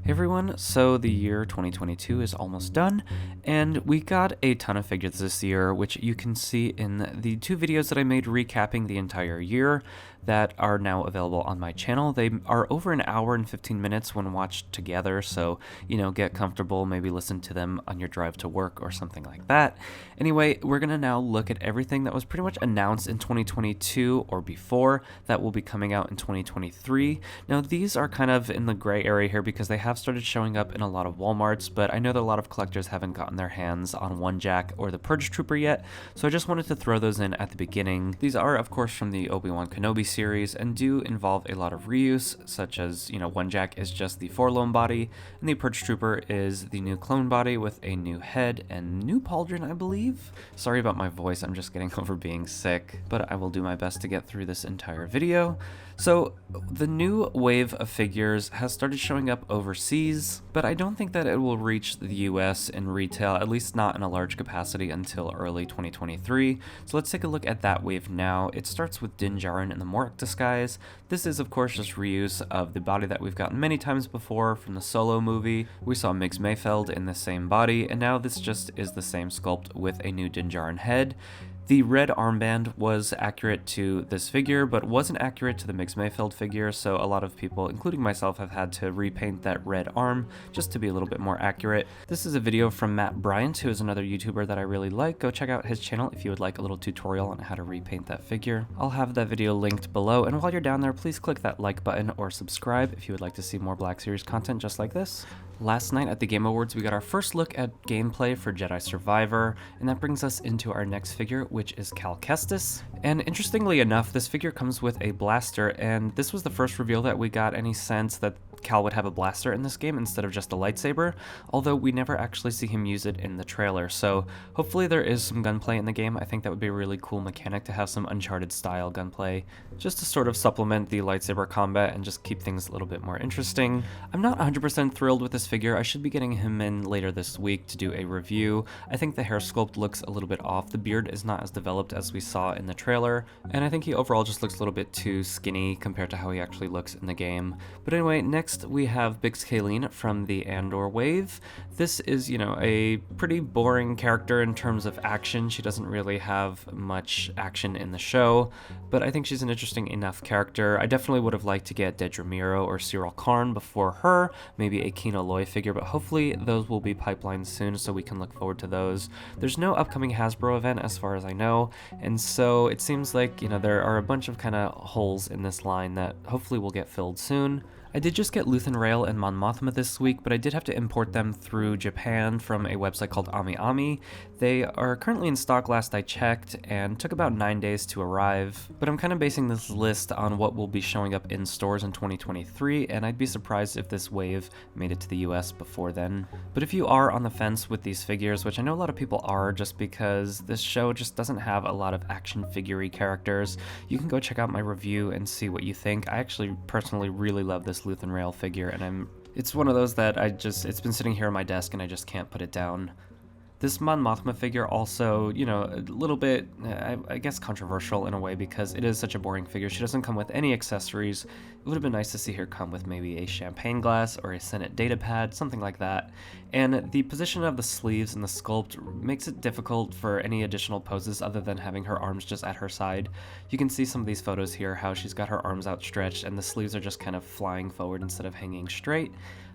Hey everyone, so the year 2022 is almost done, and we got a ton of figures this year, which you can see in the two videos that I made recapping the entire year that are now available on my channel. They are over an hour and 15 minutes when watched together, so, get comfortable, maybe listen to them on your drive to work or something like that. Anyway, we're going to now look at everything that was pretty much announced in 2022 or before that will be coming out in 2023. Now, these are kind of in the gray area here because they have started showing up in a lot of Walmarts, but I know that a lot of collectors haven't gotten their hands on YakFace or the Purge Trooper yet, so I just wanted to throw those in at the beginning. These are, of course, from the Obi-Wan Kenobi series and do involve a lot of reuse, such as, YakFace is just the forlorn body, and the Purge Trooper is the new clone body with a new head and new pauldron, I believe. Sorry about my voice, I'm just getting over being sick, but I will do my best to get through this entire video. So, the new wave of figures has started showing up overseas, but I don't think that it will reach the US in retail, at least not in a large capacity until early 2023. So let's take a look at that wave now. It starts with Din Djarin in the Mork disguise. This is of course just reuse of the body that we've gotten many times before from the Solo movie. We saw Migs Mayfeld in the same body, and now this just is the same sculpt with a new Din Djarin head. The red armband was accurate to this figure, but wasn't accurate to the Migs Mayfeld figure, so a lot of people, including myself, have had to repaint that red arm just to be a little bit more accurate. This is a video from Matt Bryant, who is another YouTuber that I really like. Go check out his channel if you would like a little tutorial on how to repaint that figure. I'll have that video linked below, and while you're down there, please click that like button or subscribe if you would like to see more Black Series content just like this. Last night at the Game Awards, we got our first look at gameplay for Jedi Survivor, and that brings us into our next figure, which is Cal Kestis. And interestingly enough, this figure comes with a blaster, and this was the first reveal that we got any sense that Cal would have a blaster in this game instead of just a lightsaber, although we never actually see him use it in the trailer, so hopefully there is some gunplay in the game. I think that would be a really cool mechanic to have some Uncharted style gunplay, just to sort of supplement the lightsaber combat and just keep things a little bit more interesting. I'm not 100% thrilled with this figure. I should be getting him in later this week to do a review. I think the hair sculpt looks a little bit off. The beard is not as developed as we saw in the trailer, and I think he overall just looks a little bit too skinny compared to how he actually looks in the game. But anyway, next we have Bix Kayleen from the Andor wave. This is, a pretty boring character in terms of action. She doesn't really have much action in the show, but I think she's an interesting enough character. I definitely would have liked to get Dedra Meero or Cyril Karn before her, maybe a Kino Loy figure, but hopefully those will be pipelined soon so we can look forward to those. There's no upcoming Hasbro event as far as I know, and so it seems like, there are a bunch of kind of holes in this line that hopefully will get filled soon. I did just get Luthen Rael and Mon Mothma this week, but I did have to import them through Japan from a website called AmiAmi. They are currently in stock last I checked, and took about 9 days to arrive, but I'm kind of basing this list on what will be showing up in stores in 2023, and I'd be surprised if this wave made it to the US before then. But if you are on the fence with these figures, which I know a lot of people are just because this show just doesn't have a lot of action figure-y characters, you can go check out my review and see what you think. I actually personally really love this Luthen Rael figure, and it's one of those that it's been sitting here on my desk and I just can't put it down. This Mon Mothma figure also, a little bit, I guess controversial in a way because it is such a boring figure. She doesn't come with any accessories. It would have been nice to see her come with maybe a champagne glass or a Senate data pad, something like that. And the position of the sleeves and the sculpt makes it difficult for any additional poses other than having her arms just at her side. You can see some of these photos here, how she's got her arms outstretched and the sleeves are just kind of flying forward instead of hanging straight.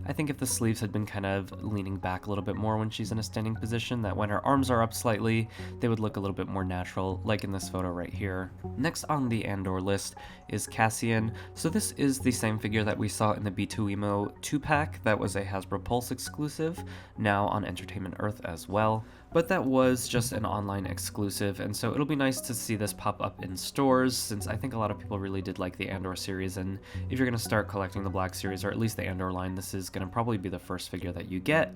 I think if the sleeves had been kind of leaning back a little bit more when she's in a standing position, that when her arms are up slightly, they would look a little bit more natural, like in this photo right here. Next on the Andor list is Cassian. So this is the same figure that we saw in the B2EMO 2-pack that was a Hasbro Pulse exclusive, now on Entertainment Earth as well. But that was just an online exclusive, and so it'll be nice to see this pop up in stores, since I think a lot of people really did like the Andor series, and if you're going to start collecting the Black Series, or at least the Andor line, this is going to probably be the first figure that you get.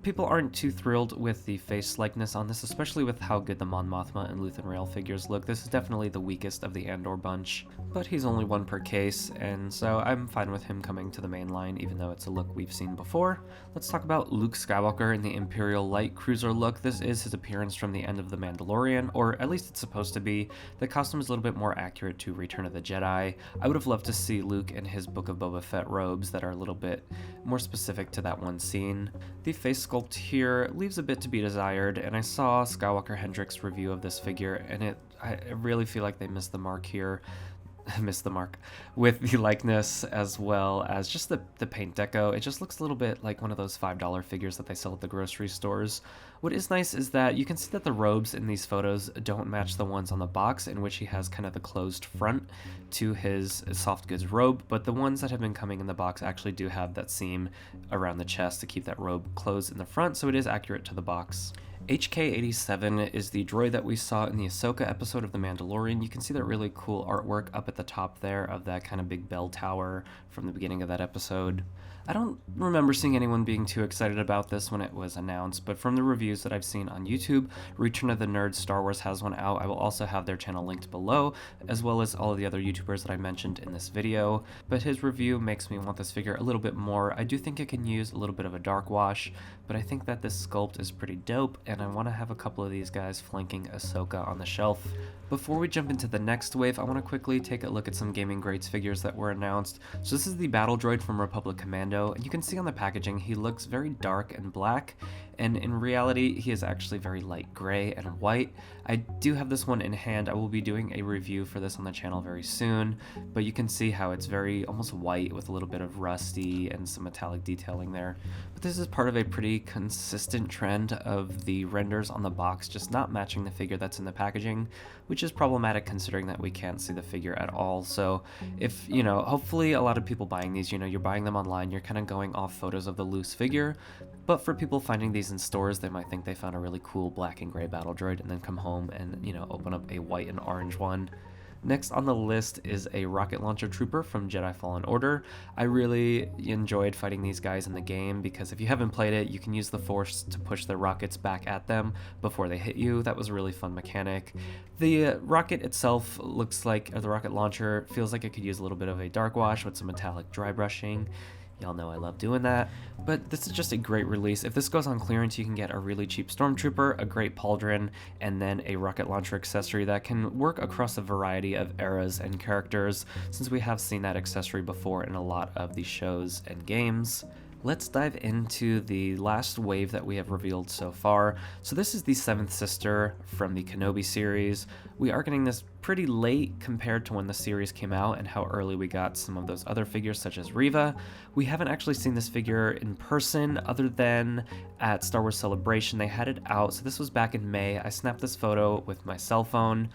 People aren't too thrilled with the face likeness on this, especially with how good the Mon Mothma and Luthen Rael figures look. This is definitely the weakest of the Andor bunch, but he's only one per case, and so I'm fine with him coming to the main line, even though it's a look we've seen before. Let's talk about Luke Skywalker in the Imperial Light Cruiser look. this is his appearance from the end of The Mandalorian, or at least it's supposed to be. The costume is a little bit more accurate to Return of the Jedi. I would have loved to see Luke in his Book of Boba Fett robes that are a little bit more specific to that one scene. The face sculpt here leaves a bit to be desired, and I saw Skywalker Hendricks' review of this figure, and I really feel like they missed the mark here. Missed the mark with the likeness, as well as just the paint deco. It just looks a little bit like one of those $5 figures that they sell at the grocery stores. What is nice is that you can see that the robes in these photos don't match the ones on the box, in which he has kind of the closed front to his soft goods robe, but the ones that have been coming in the box actually do have that seam around the chest to keep that robe closed in the front, so it is accurate to the box. HK-87 is the droid that we saw in the Ahsoka episode of The Mandalorian. You can see that really cool artwork up at the top there of that kind of big bell tower from the beginning of that episode. I don't remember seeing anyone being too excited about this when it was announced, but from the reviews that I've seen on YouTube, Return of the Nerds Star Wars has one out. I will also have their channel linked below, as well as all of the other YouTubers that I mentioned in this video. But his review makes me want this figure a little bit more. I do think it can use a little bit of a dark wash, but I think that this sculpt is pretty dope, and I want to have a couple of these guys flanking Ahsoka on the shelf. Before we jump into the next wave, I want to quickly take a look at some Gaming Greats figures that were announced. So this is the Battle Droid from Republic Commando, and you can see on the packaging he looks very dark and black, and in reality he is actually very light gray and white. I do have this one in hand. I will be doing a review for this on the channel very soon, but you can see how it's very almost white with a little bit of rusty and some metallic detailing there. But this is part of a pretty consistent trend of the renders on the box just not matching the figure that's in the packaging, which is problematic considering that we can't see the figure at all. So if, hopefully a lot of people buying these, you're buying them online, you're kind of going off photos of the loose figure, but for people finding these in stores, they might think they found a really cool black and gray battle droid and then come home and, open up a white and orange one. Next on the list is a rocket launcher trooper from Jedi Fallen Order. I really enjoyed fighting these guys in the game because if you haven't played it, you can use the Force to push the rockets back at them before they hit you. That was a really fun mechanic. The rocket itself looks like, or the rocket launcher feels like it could use a little bit of a dark wash with some metallic dry brushing. Y'all know I love doing that, but this is just a great release. If this goes on clearance, you can get a really cheap Stormtrooper, a great Pauldron, and then a rocket launcher accessory that can work across a variety of eras and characters, since we have seen that accessory before in a lot of the shows and games. Let's dive into the last wave that we have revealed so far. So this is the 7th sister from the Kenobi series. We are getting this pretty late compared to when the series came out and how early we got some of those other figures such as Reva. We haven't actually seen this figure in person other than at Star Wars Celebration. They had it out, so this was back in May. I snapped this photo with my cell phone.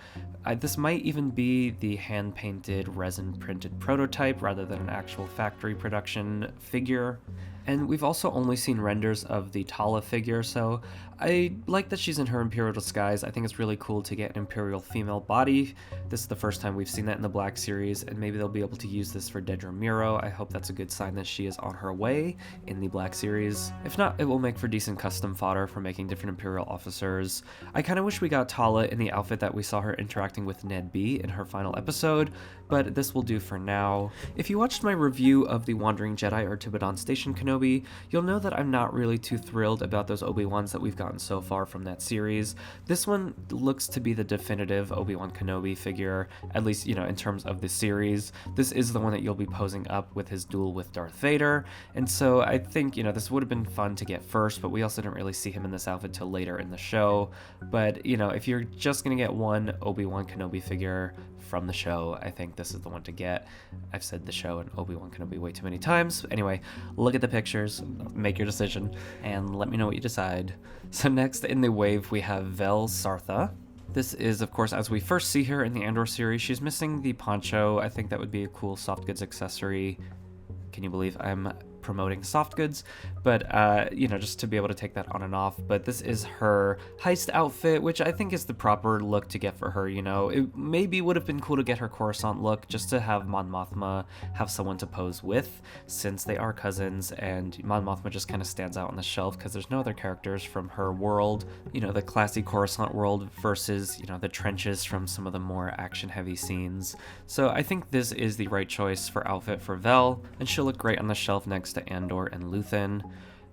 This might even be the hand-painted, resin-printed prototype rather than an actual factory production figure. And we've also only seen renders of the Tala figure, so I like that she's in her Imperial disguise. I think it's really cool to get an Imperial female body. This is the first time we've seen that in the Black series, and maybe they'll be able to use this for Dedra Miro. I hope that's a good sign that she is on her way in the Black series. If not, it will make for decent custom fodder for making different Imperial officers. I kind of wish we got Tala in the outfit that we saw her interacting with Ned B in her final episode, but this will do for now. If you watched my review of the Wandering Jedi or Tibadan Station Kenobi, you'll know that I'm not really too thrilled about those Obi-Wans that we've gotten so far from that series. This one looks to be the definitive Obi-Wan Kenobi figure, at least, in terms of the series. This is the one that you'll be posing up with his duel with Darth Vader, and so I think, this would have been fun to get first, but we also didn't really see him in this outfit till later in the show. But, if you're just gonna get one Obi-Wan Kenobi figure from the show, I think this is the one to get. I've said the show and Obi-Wan Kenobi way too many times. Anyway, look at the pictures, make your decision, and let me know what you decide. So next in the wave, we have Vel Sartha. This is, of course, as we first see her in the Andor series. She's missing the poncho. I think that would be a cool soft goods accessory. Can you believe I'm promoting soft goods? But just to be able to take that on and off. But this is her heist outfit, which I think is the proper look to get for her. It maybe would have been cool to get her Coruscant look, just to have Mon Mothma have someone to pose with, since they are cousins, and Mon Mothma just kind of stands out on the shelf because there's no other characters from her world, the classy Coruscant world versus, the trenches from some of the more action-heavy scenes. So I think this is the right choice for outfit for Vel, and she'll look great on the shelf next to Andor and Luthen.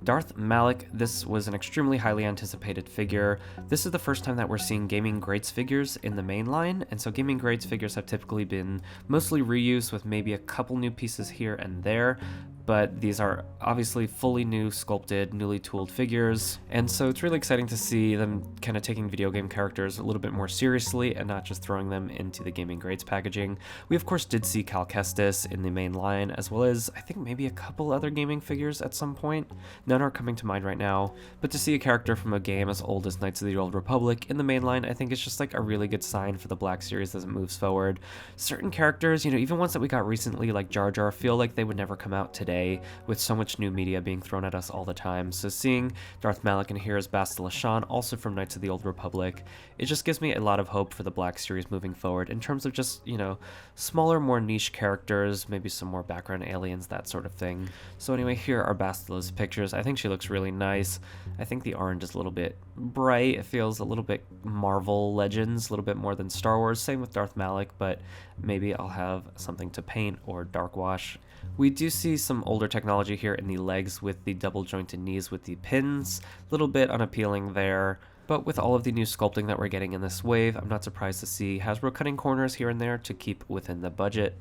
Darth Malik, this was an extremely highly anticipated figure. This is the first time that we're seeing Gaming Greats figures in the main line, and so Gaming Greats figures have typically been mostly reused with maybe a couple new pieces here and there, but these are obviously fully new, sculpted, newly tooled figures, and so it's really exciting to see them kind of taking video game characters a little bit more seriously and not just throwing them into the Gaming Greats packaging. We of course did see Cal Kestis in the main line, as well as I think maybe a couple other gaming figures at some point. None are coming to mind right now, but to see a character from a game as old as Knights of the Old Republic in the main line, I think it's just like a really good sign for the Black Series as it moves forward. Certain characters, you know, even ones that we got recently like Jar Jar, feel like they would never come out today with so much new media being thrown at us all the time. So seeing Darth Malik and here as Bastila Shan, also from Knights of the Old Republic, it just gives me a lot of hope for the Black Series moving forward in terms of just, you know, smaller, more niche characters, maybe some more background aliens, that sort of thing. So anyway, here are Bastila's pictures. I think she looks really nice. I think the orange is a little bit bright. It feels a little bit Marvel Legends, a little bit more than Star Wars. Same with Darth Malik, but maybe I'll have something to paint or dark wash. We do see some older technology here in the legs with the double jointed knees with the pins. A little bit unappealing there. But with all of the new sculpting that we're getting in this wave, I'm not surprised to see Hasbro cutting corners here and there to keep within the budget.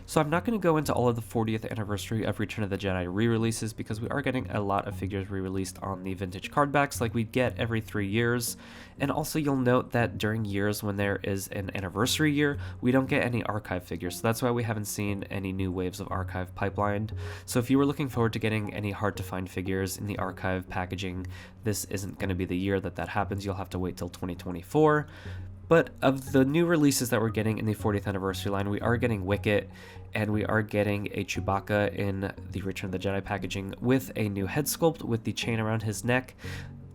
So I'm not going to go into all of the 40th anniversary of Return of the Jedi re-releases because we are getting a lot of figures re-released on the vintage card backs like we get every 3 years. And also you'll note that during years when there is an anniversary year, we don't get any archive figures. So that's why we haven't seen any new waves of archive pipelined. So if you were looking forward to getting any hard to find figures in the archive packaging, this isn't going to be the year that happens. You'll have to wait till 2024. But of the new releases that we're getting in the 40th anniversary line, we are getting Wicket, and we are getting a Chewbacca in the Return of the Jedi packaging with a new head sculpt with the chain around his neck.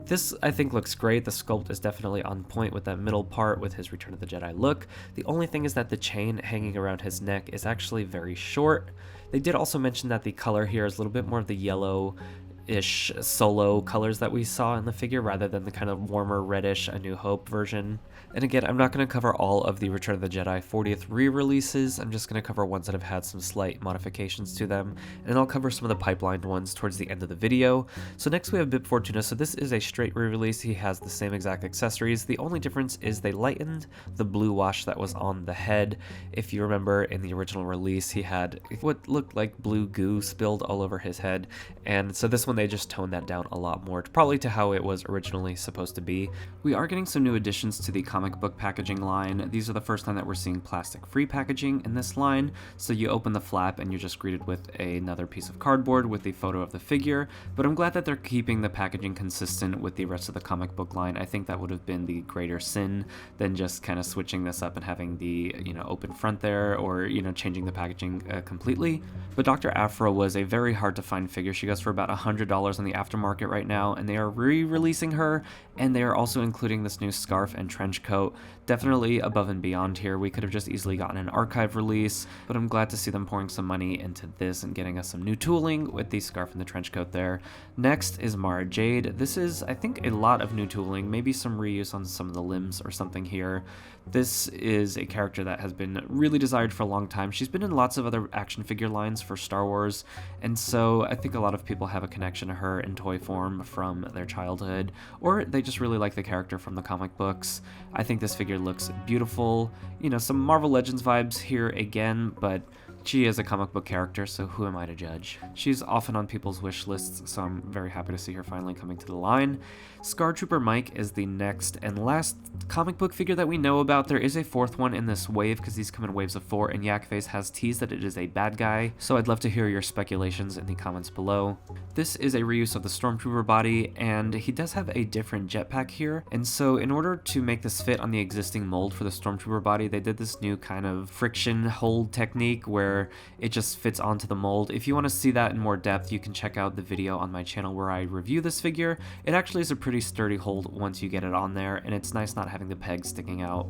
This, I think, looks great. The sculpt is definitely on point with that middle part with his Return of the Jedi look. The only thing is that the chain hanging around his neck is actually very short. They did also mention that the color here is a little bit more of the yellow-ish Solo colors that we saw in the figure rather than the kind of warmer reddish A New Hope version. And again, I'm not going to cover all of the Return of the Jedi 40th re-releases. I'm just going to cover ones that have had some slight modifications to them, and I'll cover some of the pipelined ones towards the end of the video. So next we have Bib Fortuna. So this is a straight re-release. He has the same exact accessories. The only difference is they lightened the blue wash that was on the head. If you remember in the original release, he had what looked like blue goo spilled all over his head, and so this one they just toned that down a lot more, probably to how it was originally supposed to be. We are getting some new additions to the comic book packaging line. These are the first time that we're seeing plastic-free packaging in this line, so you open the flap and you're just greeted with another piece of cardboard with the photo of the figure, but I'm glad that they're keeping the packaging consistent with the rest of the comic book line. I think that would have been the greater sin than just kind of switching this up and having the, you know, open front there, or, you know, changing the packaging completely. But Dr. Aphra was a very hard to find figure. She goes for about $100 on the aftermarket right now, and they are re-releasing her, and they are also including this new scarf and trench coat. Definitely above and beyond here. We could have just easily gotten an archive release, but I'm glad to see them pouring some money into this and getting us some new tooling with the scarf and the trench coat there. Next is Mara Jade. This is, I think, a lot of new tooling, maybe some reuse on some of the limbs or something here. This is a character that has been really desired for a long time. She's been in lots of other action figure lines for Star Wars, and so I think a lot of people have a connection to her in toy form from their childhood, or they just really like the character from the comic books. I think this figure looks beautiful. You know, some Marvel Legends vibes here again, but she is a comic book character, so who am I to judge? She's often on people's wish lists, so I'm very happy to see her finally coming to the line. Scar Trooper Mike is the next and last comic book figure that we know about. There is a fourth one in this wave because these come in waves of 4, and YakFace has teased that it is a bad guy, so I'd love to hear your speculations in the comments below. This is a reuse of the Stormtrooper body, and he does have a different jetpack here, and so in order to make this fit on the existing mold for the Stormtrooper body, they did this new kind of friction hold technique where it just fits onto the mold. If you want to see that in more depth, you can check out the video on my channel where I review this figure. It actually is a pretty sturdy hold once you get it on there, and it's nice not having the pegs sticking out.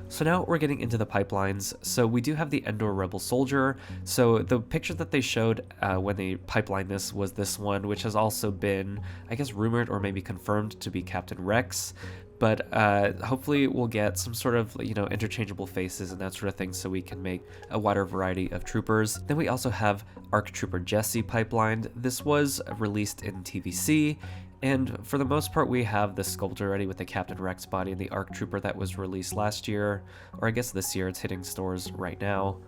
So now we're getting into the pipelines. So we do have the Endor Rebel Soldier. So the picture that they showed when they pipelined this was this one, which has also been, I guess, rumored or maybe confirmed to be Captain Rex. but hopefully we'll get some sort of, interchangeable faces and that sort of thing so we can make a wider variety of troopers. Then we also have ARC Trooper Jesse pipelined. This was released in TVC, and for the most part we have the sculpt already with the Captain Rex body and the ARC Trooper that was released last year, or I guess this year. It's hitting stores right now.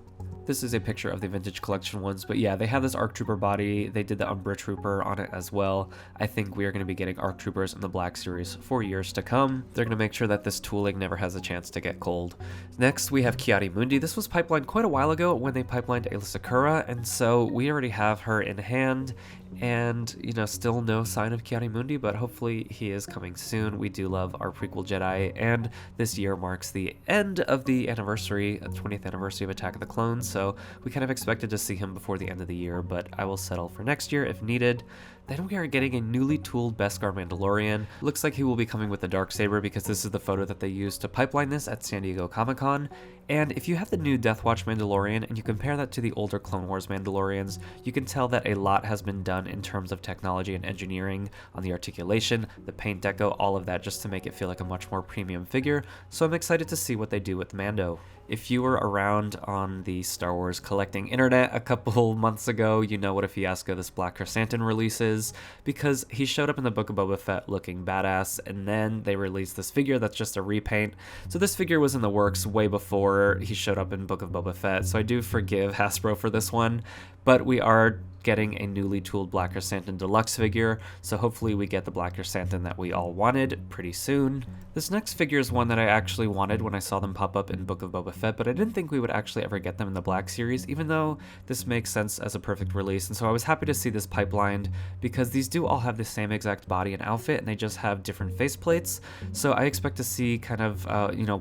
This is a picture of the vintage collection ones, but yeah, they have this ARC Trooper body. They did the Umbra Trooper on it as well. I think we are going to be getting ARC Troopers in the Black Series for years to come. They're going to make sure that this tooling never has a chance to get cold. Next, we have Ki-Adi-Mundi. This was pipelined quite a while ago when they pipelined Aayla Secura, and so we already have her in hand. And, still no sign of Ki-Adi-Mundi, but hopefully he is coming soon. We do love our prequel Jedi, and this year marks the end of the anniversary, 20th anniversary of Attack of the Clones, so we kind of expected to see him before the end of the year, but I will settle for next year if needed. Then we are getting a newly tooled Beskar Mandalorian. Looks like he will be coming with the Darksaber because this is the photo that they used to pipeline this at San Diego Comic-Con. And if you have the new Death Watch Mandalorian and you compare that to the older Clone Wars Mandalorians, you can tell that a lot has been done in terms of technology and engineering on the articulation, the paint deco, all of that, just to make it feel like a much more premium figure. So I'm excited to see what they do with Mando. If you were around on the Star Wars collecting internet a couple months ago, you know what a fiasco this Black Chrysanthemum release is, because he showed up in the Book of Boba Fett looking badass, and then they released this figure that's just a repaint. So this figure was in the works way before he showed up in Book of Boba Fett, so I do forgive Hasbro for this one, but we are getting a newly tooled Black Chrysanthemum Deluxe figure, so hopefully we get the Black Chrysanthemum that we all wanted pretty soon. This next figure is one that I actually wanted when I saw them pop up in Book of Boba Fett, but I didn't think we would actually ever get them in the Black Series, even though this makes sense as a perfect release, and so I was happy to see this pipelined, because these do all have the same exact body and outfit, and they just have different faceplates, so I expect to see kind of,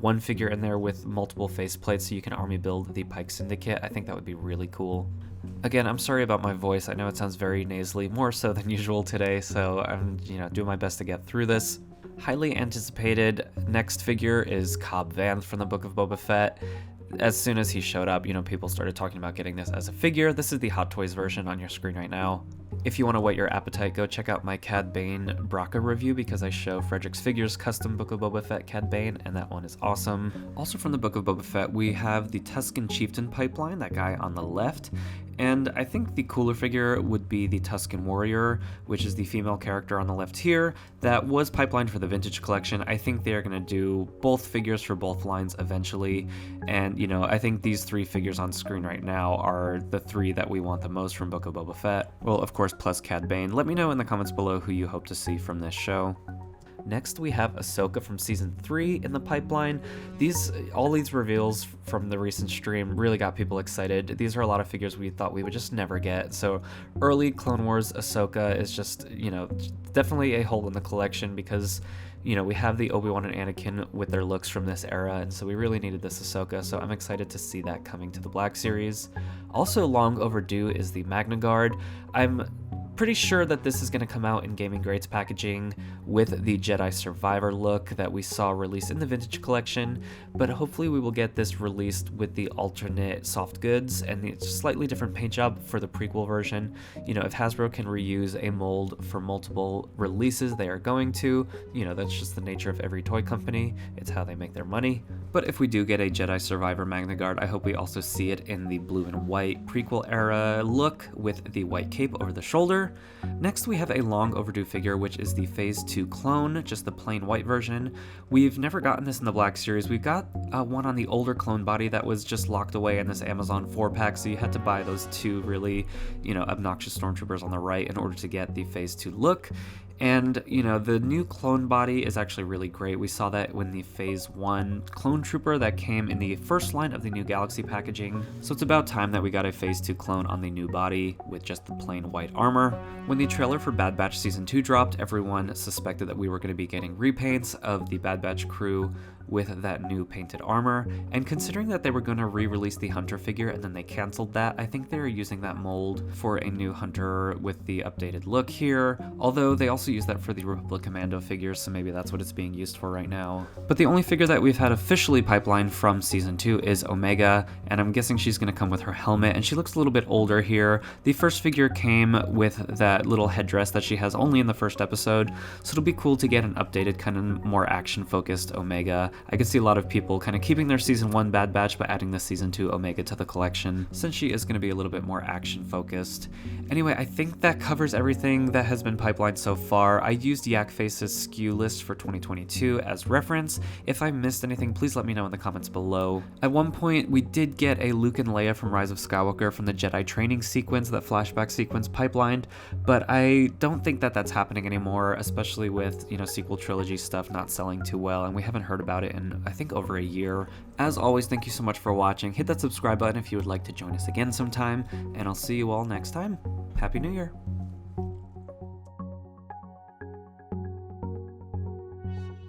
one figure in there with multiple faceplates so you can army build the Pike Syndicate. I think that would be really cool. Again, I'm sorry about my voice. I know it sounds very nasally, more so than usual today, so I'm, doing my best to get through this. Highly anticipated next figure is Cobb Vanth from the Book of Boba Fett. As soon as he showed up, people started talking about getting this as a figure. This is the Hot Toys version on your screen right now. If you want to whet your appetite, go check out my Cad Bane Braca review, because I show Frederick's Figures custom Book of Boba Fett Cad Bane, and that one is awesome. Also from the Book of Boba Fett, we have the Tusken Chieftain pipeline, that guy on the left. And I think the cooler figure would be the Tusken Warrior, which is the female character on the left here, that was pipelined for the Vintage Collection. I think they're going to do both figures for both lines eventually, and I think these three figures on screen right now are the three that we want the most from Book of Boba Fett. Well, of course, plus Cad Bane. Let me know in the comments below who you hope to see from this show. Next, we have Ahsoka from Season 3 in the pipeline. All these reveals from the recent stream really got people excited. These are a lot of figures we thought we would just never get. So early Clone Wars Ahsoka is just, definitely a hole in the collection, because, we have the Obi-Wan and Anakin with their looks from this era, and so we really needed this Ahsoka, so I'm excited to see that coming to the Black Series. Also long overdue is the Magna Guard. I'm pretty sure that this is going to come out in Gaming Greats packaging with the Jedi Survivor look that we saw released in the Vintage Collection, but hopefully we will get this released with the alternate soft goods and the slightly different paint job for the prequel version. If Hasbro can reuse a mold for multiple releases, they are going to. That's just the nature of every toy company. It's how they make their money. But if we do get a Jedi Survivor Magna Guard, I hope we also see it in the blue and white prequel era look with the white cape over the shoulder. Next, we have a long overdue figure, which is the Phase 2 clone, just the plain white version. We've never gotten this in the Black Series. We've got one on the older clone body that was just locked away in this Amazon 4-pack, so you had to buy those two really, obnoxious stormtroopers on the right in order to get the Phase 2 look. And, the new clone body is actually really great. We saw that when the Phase 1 clone trooper that came in the first line of the new Galaxy packaging. So it's about time that we got a Phase 2 clone on the new body with just the plain white armor. When the trailer for Bad Batch Season 2 dropped, everyone suspected that we were going to be getting repaints of the Bad Batch crew with that new painted armor, and considering that they were going to re-release the Hunter figure and then they canceled that, I think they're using that mold for a new Hunter with the updated look here, although they also use that for the Republic Commando figures, so maybe that's what it's being used for right now. But the only figure that we've had officially pipelined from Season 2 is Omega, and I'm guessing she's going to come with her helmet, and she looks a little bit older here. The first figure came with that little headdress that she has only in the first episode, so it'll be cool to get an updated, kind of more action-focused Omega. I could see a lot of people kind of keeping their Season 1 Bad Batch, but adding the Season 2 Omega to the collection, since she is going to be a little bit more action-focused. Anyway, I think that covers everything that has been pipelined so far. I used YakFace's SKU list for 2022 as reference. If I missed anything, please let me know in the comments below. At one point, we did get a Luke and Leia from Rise of Skywalker from the Jedi training sequence, that flashback sequence pipelined, but I don't think that that's happening anymore, especially with, sequel trilogy stuff not selling too well, and we haven't heard about it in, I think, over a year. As always, thank you so much for watching. Hit that subscribe button if you would like to join us again sometime, and I'll see you all next time. Happy New Year!